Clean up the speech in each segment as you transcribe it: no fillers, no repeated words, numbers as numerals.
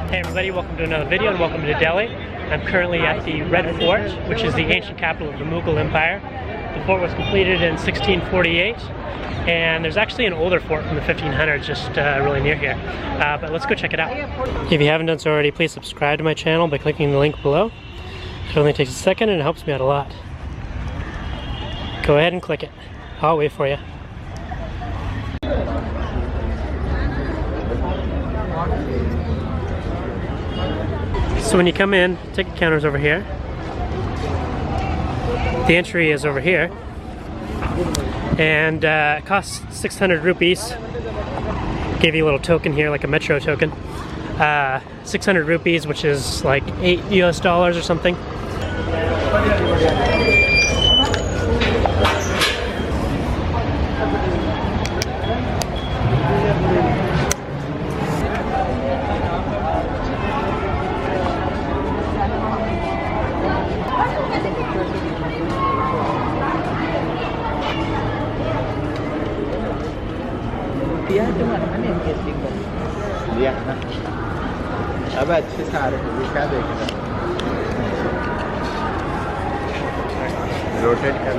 Hey everybody, welcome to another video and welcome to Delhi. I'm currently at the Red Fort, which is the ancient capital of the Mughal Empire. The fort was completed in 1648, and there's actually an older fort from the 1500s just really near here. But let's go check it out. If you haven't done so already, please subscribe to my channel by clicking the link below. It only takes a second and it helps me out a lot. Go ahead and click it. I'll wait for you. So when you come in, ticket counter's over here. The entry is over here. And it costs 600 rupees. Give you a little token here, like a metro token. 600 rupees, which is like $8 US or something. Dia cuma mana yang casting kan? Dia ना अब अच्छे सारे क्या देखना rotate कर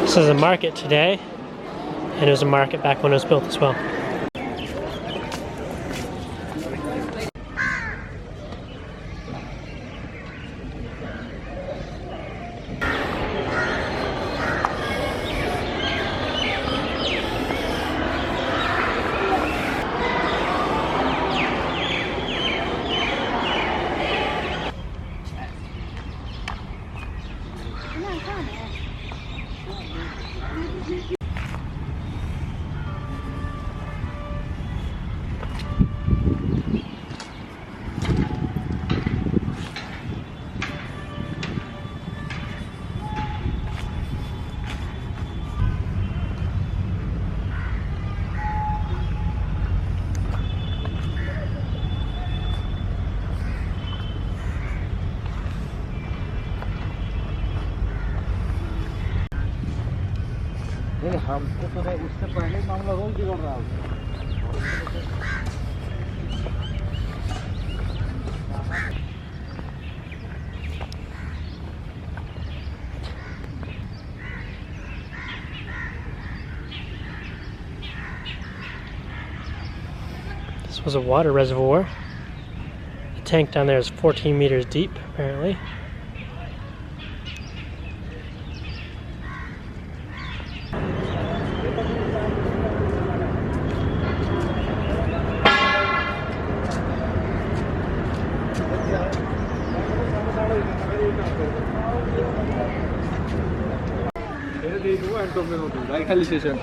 This is a market today, and it was a market back when it was built as well. हमको तो है उससे पहले मामला रोल बिगड़ रहा है। This was a water reservoir. The tank down there is 14 meters deep, apparently. खाली स्टेशन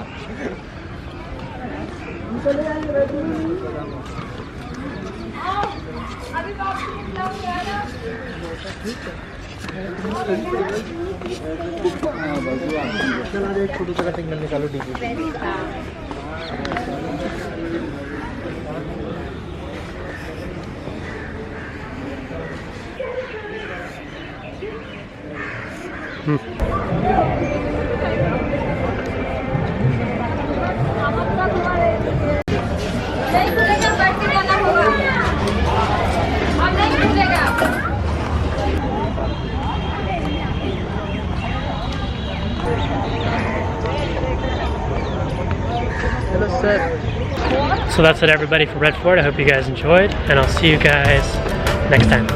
एक छोटी जगह सिग्नल निकालो So that's it everybody for Red Fort. I hope you guys enjoyed, and I'll see you guys next time.